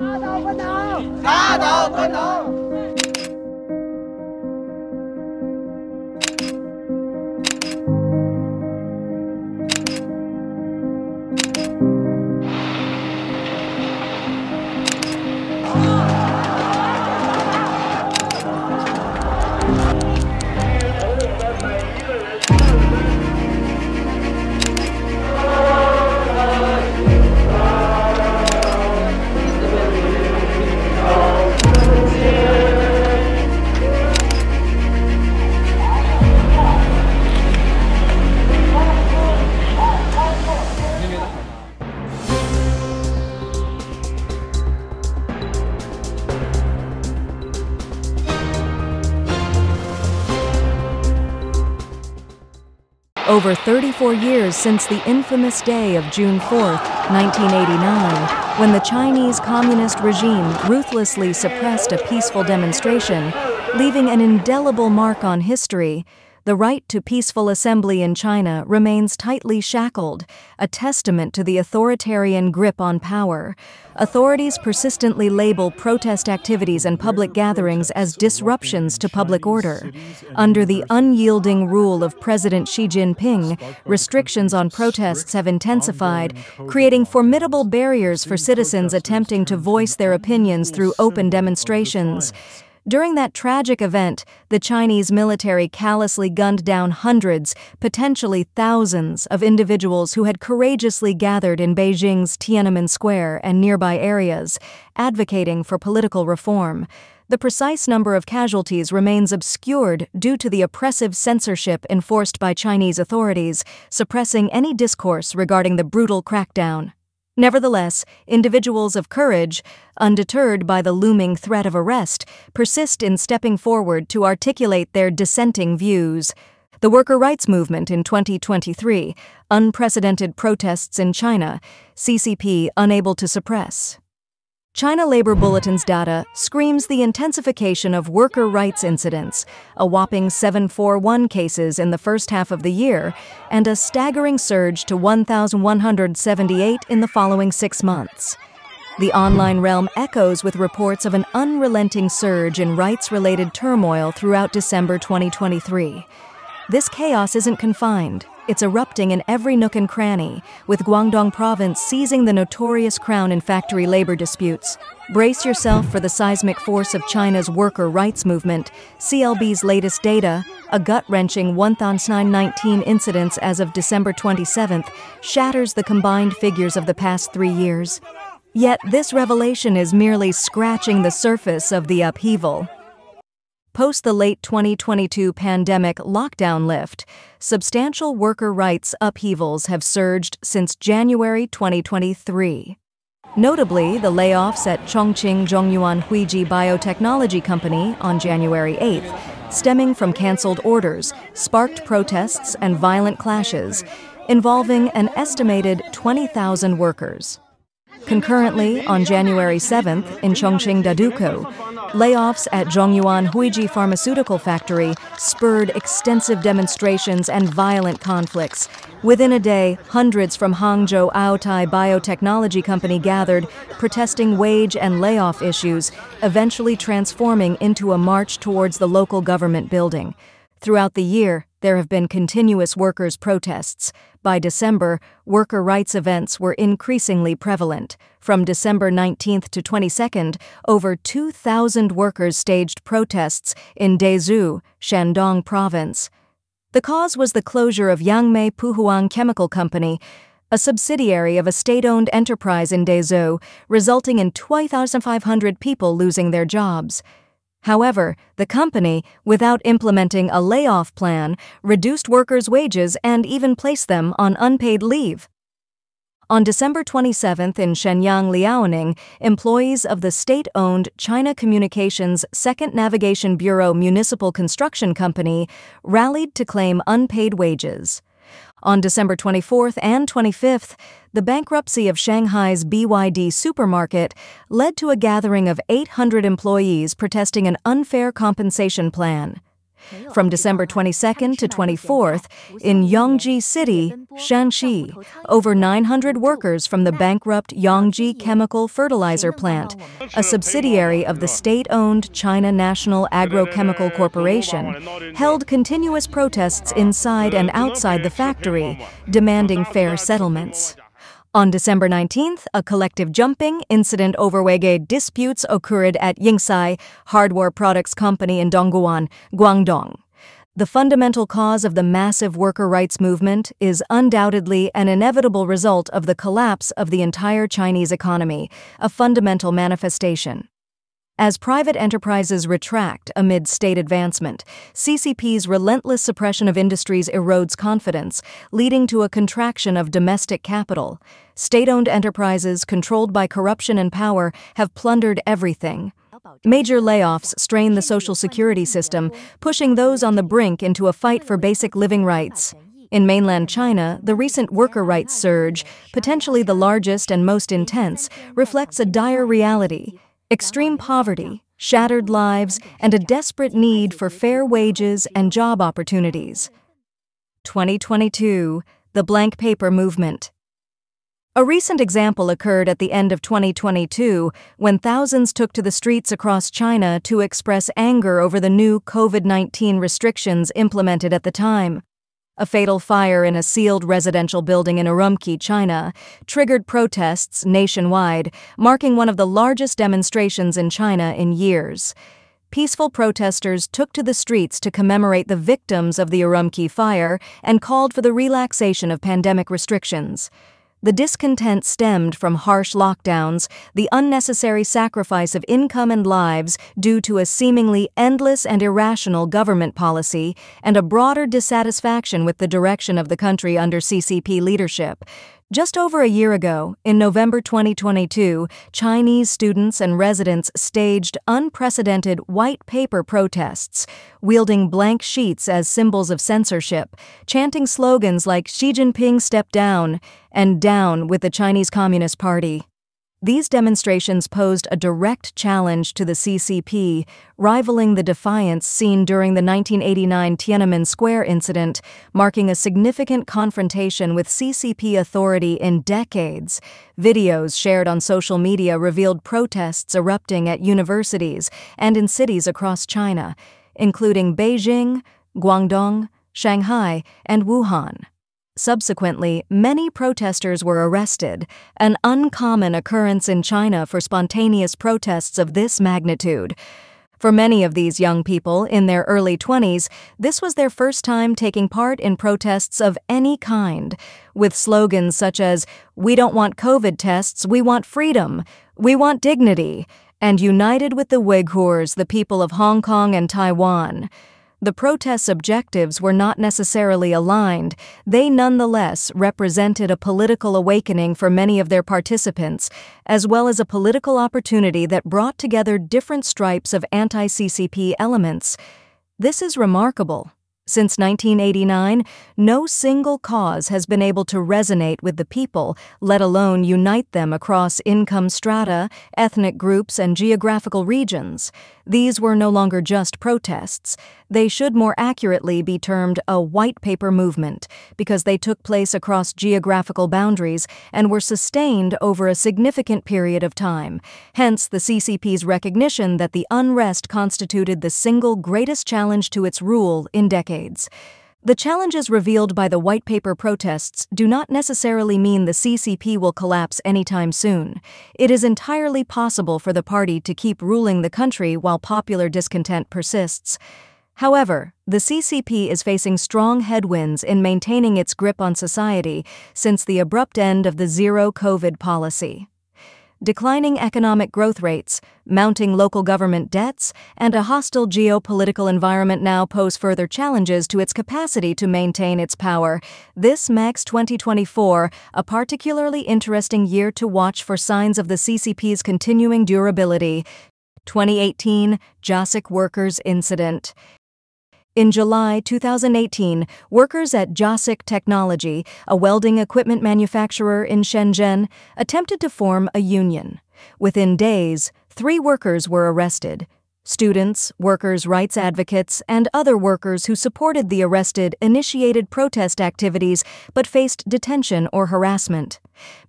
打倒共党！Over 34 years since the infamous day of June 4, 1989, when the Chinese Communist regime ruthlessly suppressed a peaceful demonstration, leaving an indelible mark on history, the right to peaceful assembly in China remains tightly shackled, a testament to the authoritarian grip on power. Authorities persistently label protest activities and public gatherings as disruptions to public order. Under the unyielding rule of President Xi Jinping, restrictions on protests have intensified, creating formidable barriers for citizens attempting to voice their opinions through open demonstrations. During that tragic event, the Chinese military callously gunned down hundreds, potentially thousands, of individuals who had courageously gathered in Beijing's Tiananmen Square and nearby areas, advocating for political reform. The precise number of casualties remains obscured due to the oppressive censorship enforced by Chinese authorities, suppressing any discourse regarding the brutal crackdown. Nevertheless, individuals of courage, undeterred by the looming threat of arrest, persist in stepping forward to articulate their dissenting views. The worker rights movement in 2023, unprecedented protests in China, CCP unable to suppress. China Labor Bulletin's data screams the intensification of worker rights incidents, a whopping 741 cases in the first half of the year, and a staggering surge to 1,178 in the following 6 months. The online realm echoes with reports of an unrelenting surge in rights-related turmoil throughout December 2023. This chaos isn't confined. It's erupting in every nook and cranny, with Guangdong province seizing the notorious crown in factory labor disputes. Brace yourself for the seismic force of China's worker rights movement. CLB's latest data, a gut-wrenching 1,919 incidents as of December 27th, shatters the combined figures of the past 3 years. Yet this revelation is merely scratching the surface of the upheaval. Post the late 2022 pandemic lockdown lift, substantial worker rights upheavals have surged since January 2023. Notably, the layoffs at Chongqing Zhongyuan Huiji Biotechnology Company on January 8th, stemming from canceled orders, sparked protests and violent clashes, involving an estimated 20,000 workers. Concurrently, on January 7th, in Chongqing Daduko, layoffs at Zhongyuan Huiji Pharmaceutical Factory spurred extensive demonstrations and violent conflicts. Within a day, hundreds from Hangzhou Aotai Biotechnology Company gathered, protesting wage and layoff issues, eventually transforming into a march towards the local government building. Throughout the year, there have been continuous workers' protests. By December, worker rights events were increasingly prevalent. From December 19th to 22nd, over 2,000 workers staged protests in Dezhou, Shandong Province. The cause was the closure of Yangmei Puhuang Chemical Company, a subsidiary of a state-owned enterprise in Dezhou, resulting in 2,500 people losing their jobs. However, the company, without implementing a layoff plan, reduced workers' wages and even placed them on unpaid leave. On December 27th in Shenyang, Liaoning, employees of the state-owned China Communications Second Navigation Bureau Municipal Construction Company rallied to claim unpaid wages. On December 24th and 25th, the bankruptcy of Shanghai's BYD supermarket led to a gathering of 800 employees protesting an unfair compensation plan. From December 22nd to 24th, in Yongji City, Shanxi, over 900 workers from the bankrupt Yongji Chemical Fertilizer Plant, a subsidiary of the state-owned China National Agrochemical Corporation, held continuous protests inside and outside the factory, demanding fair settlements. On December 19th, a collective jumping incident over wage disputes occurred at Yingsai Hardware Products Company in Dongguan, Guangdong. The fundamental cause of the massive worker rights movement is undoubtedly an inevitable result of the collapse of the entire Chinese economy, a fundamental manifestation. As private enterprises retract amid state advancement, CCP's relentless suppression of industries erodes confidence, leading to a contraction of domestic capital. State-owned enterprises controlled by corruption and power have plundered everything. Major layoffs strain the social security system, pushing those on the brink into a fight for basic living rights. In mainland China, the recent worker rights surge, potentially the largest and most intense, reflects a dire reality: extreme poverty, shattered lives, and a desperate need for fair wages and job opportunities. 2022, the blank paper movement. A recent example occurred at the end of 2022 when thousands took to the streets across China to express anger over the new COVID-19 restrictions implemented at the time. A fatal fire in a sealed residential building in Urumqi, China, triggered protests nationwide, marking one of the largest demonstrations in China in years. Peaceful protesters took to the streets to commemorate the victims of the Urumqi fire and called for the relaxation of pandemic restrictions. The discontent stemmed from harsh lockdowns, the unnecessary sacrifice of income and lives due to a seemingly endless and irrational government policy, and a broader dissatisfaction with the direction of the country under CCP leadership. Just over a year ago, in November 2022, Chinese students and residents staged unprecedented white paper protests, wielding blank sheets as symbols of censorship, chanting slogans like "Xi Jinping step down" and "Down with the Chinese Communist Party." These demonstrations posed a direct challenge to the CCP, rivaling the defiance seen during the 1989 Tiananmen Square incident, marking a significant confrontation with CCP authority in decades. Videos shared on social media revealed protests erupting at universities and in cities across China, including Beijing, Guangdong, Shanghai, and Wuhan. Subsequently, many protesters were arrested, an uncommon occurrence in China for spontaneous protests of this magnitude. For many of these young people in their early 20s, this was their first time taking part in protests of any kind, with slogans such as "We don't want COVID tests, we want freedom," "We want dignity," and "United with the Uyghurs, the people of Hong Kong and Taiwan." The protests' objectives were not necessarily aligned. They nonetheless represented a political awakening for many of their participants, as well as a political opportunity that brought together different stripes of anti-CCP elements. This is remarkable. Since 1989, no single cause has been able to resonate with the people, let alone unite them across income strata, ethnic groups, and geographical regions. These were no longer just protests. They should more accurately be termed a white paper movement, because they took place across geographical boundaries and were sustained over a significant period of time. Hence, the CCP's recognition that the unrest constituted the single greatest challenge to its rule in decades. The challenges revealed by the white paper protests do not necessarily mean the CCP will collapse anytime soon. It is entirely possible for the party to keep ruling the country while popular discontent persists. However, the CCP is facing strong headwinds in maintaining its grip on society since the abrupt end of the zero-COVID policy. Declining economic growth rates, mounting local government debts, and a hostile geopolitical environment now pose further challenges to its capacity to maintain its power. This makes 2024 a particularly interesting year to watch for signs of the CCP's continuing durability. 2018 Jasik Workers Incident. In July 2018, workers at Jasik Technology, a welding equipment manufacturer in Shenzhen, attempted to form a union. Within days, 3 workers were arrested. Students, workers' rights advocates, and other workers who supported the arrested initiated protest activities but faced detention or harassment.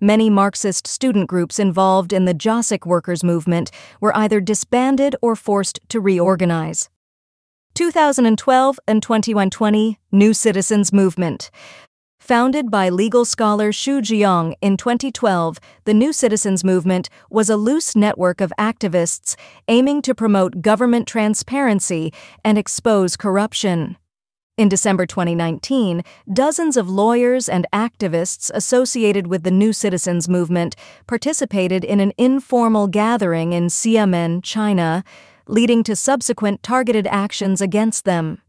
Many Marxist student groups involved in the Jossic workers' movement were either disbanded or forced to reorganize. 2012 and 2020 New Citizens Movement. Founded by legal scholar Xu Zhiyong in 2012, the New Citizens Movement was a loose network of activists aiming to promote government transparency and expose corruption. In December 2019, dozens of lawyers and activists associated with the New Citizens Movement participated in an informal gathering in Xiamen, China, leading to subsequent targeted actions against them.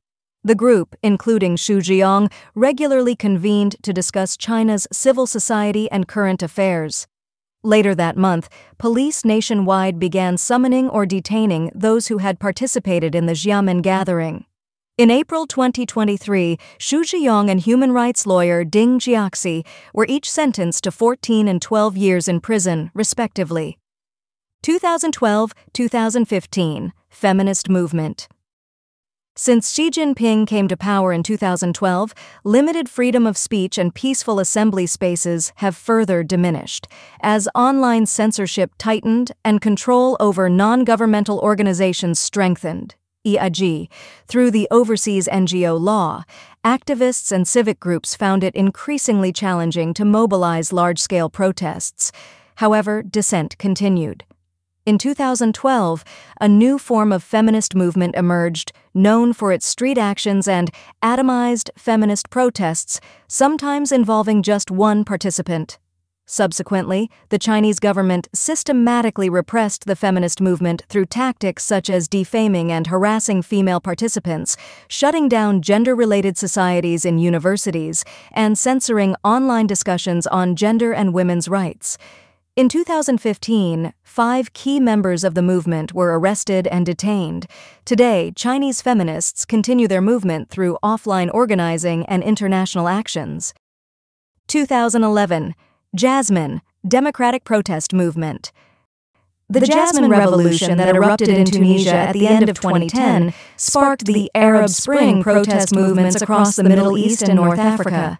The group, including Xu Zhiyong, regularly convened to discuss China's civil society and current affairs. Later that month, police nationwide began summoning or detaining those who had participated in the Xiamen gathering. In April 2023, Xu Zhiyong and human rights lawyer Ding Jiaxi were each sentenced to 14 and 12 years in prison, respectively. 2012-2015 Feminist Movement. Since Xi Jinping came to power in 2012, limited freedom of speech and peaceful assembly spaces have further diminished, as online censorship tightened and control over non-governmental organizations strengthened. EIG. Through the Overseas NGO Law, activists and civic groups found it increasingly challenging to mobilize large-scale protests. However, dissent continued. In 2012, a new form of feminist movement emerged, known for its street actions and atomized feminist protests, sometimes involving just one participant. Subsequently, the Chinese government systematically repressed the feminist movement through tactics such as defaming and harassing female participants, shutting down gender-related societies in universities, and censoring online discussions on gender and women's rights. In 2015, 5 key members of the movement were arrested and detained. Today, Chinese feminists continue their movement through offline organizing and international actions. 2011 Jasmine, Democratic Protest Movement. The Jasmine Revolution that erupted in Tunisia at the end of 2010 sparked the Arab Spring protest movements across the Middle East and North Africa.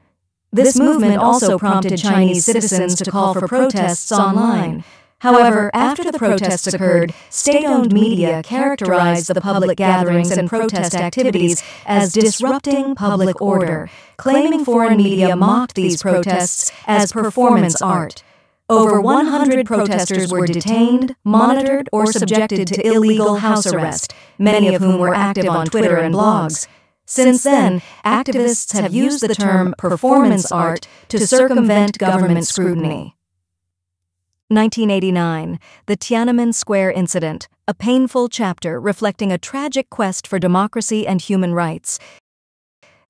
This movement also prompted Chinese citizens to call for protests online. However, after the protests occurred, state-owned media characterized the public gatherings and protest activities as disrupting public order, claiming foreign media mocked these protests as performance art. Over 100 protesters were detained, monitored, or subjected to illegal house arrest, many of whom were active on Twitter and blogs. Since then, activists have used the term performance art to circumvent government scrutiny. 1989, the Tiananmen Square incident, a painful chapter reflecting a tragic quest for democracy and human rights.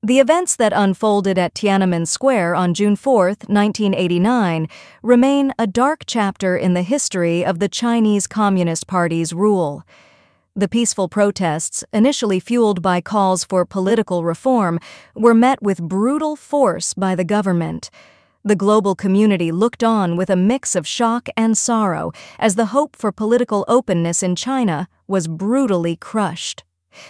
The events that unfolded at Tiananmen Square on June 4, 1989, remain a dark chapter in the history of the Chinese Communist Party's rule. The peaceful protests, initially fueled by calls for political reform, were met with brutal force by the government. The global community looked on with a mix of shock and sorrow as the hope for political openness in China was brutally crushed.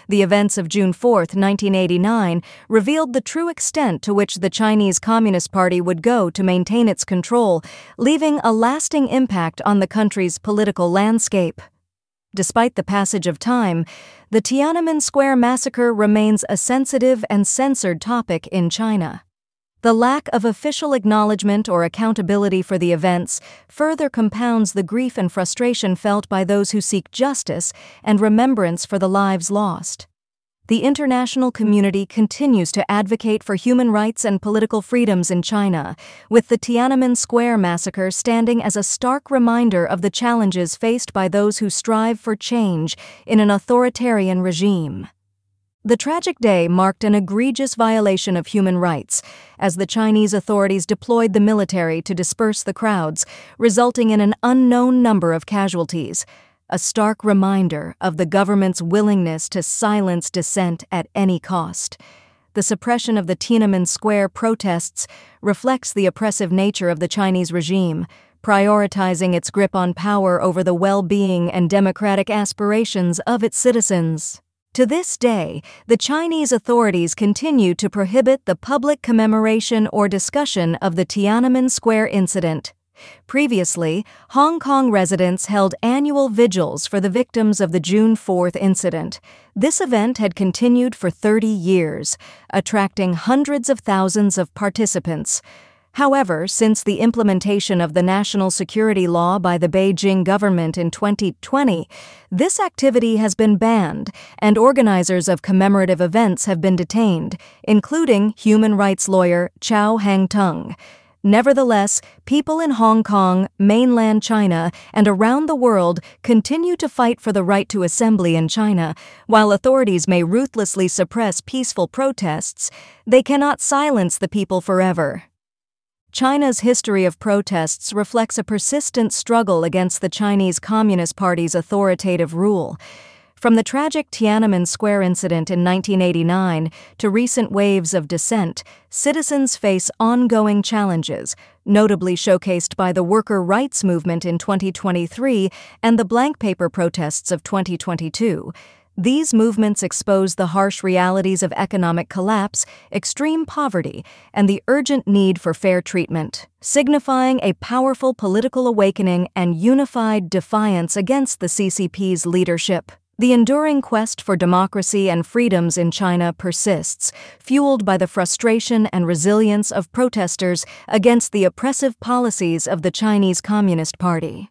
The events of June 4, 1989, revealed the true extent to which the Chinese Communist Party would go to maintain its control, leaving a lasting impact on the country's political landscape. Despite the passage of time, the Tiananmen Square massacre remains a sensitive and censored topic in China. The lack of official acknowledgement or accountability for the events further compounds the grief and frustration felt by those who seek justice and remembrance for the lives lost. The international community continues to advocate for human rights and political freedoms in China, with the Tiananmen Square massacre standing as a stark reminder of the challenges faced by those who strive for change in an authoritarian regime. The tragic day marked an egregious violation of human rights, as the Chinese authorities deployed the military to disperse the crowds, resulting in an unknown number of casualties. A stark reminder of the government's willingness to silence dissent at any cost. The suppression of the Tiananmen Square protests reflects the oppressive nature of the Chinese regime, prioritizing its grip on power over the well-being and democratic aspirations of its citizens. To this day, the Chinese authorities continue to prohibit the public commemoration or discussion of the Tiananmen Square incident. Previously, Hong Kong residents held annual vigils for the victims of the June 4th incident. This event had continued for 30 years, attracting hundreds of thousands of participants. However, since the implementation of the national security law by the Beijing government in 2020, this activity has been banned, and organizers of commemorative events have been detained, including human rights lawyer Chow Hang-tung. Nevertheless, people in Hong Kong, mainland China, and around the world continue to fight for the right to assembly in China. While authorities may ruthlessly suppress peaceful protests, they cannot silence the people forever. China's history of protests reflects a persistent struggle against the Chinese Communist Party's authoritative rule. From the tragic Tiananmen Square incident in 1989 to recent waves of dissent, citizens face ongoing challenges, notably showcased by the worker rights movement in 2023 and the blank paper protests of 2022. These movements expose the harsh realities of economic collapse, extreme poverty, and the urgent need for fair treatment, signifying a powerful political awakening and unified defiance against the CCP's leadership. The enduring quest for democracy and freedoms in China persists, fueled by the frustration and resilience of protesters against the oppressive policies of the Chinese Communist Party.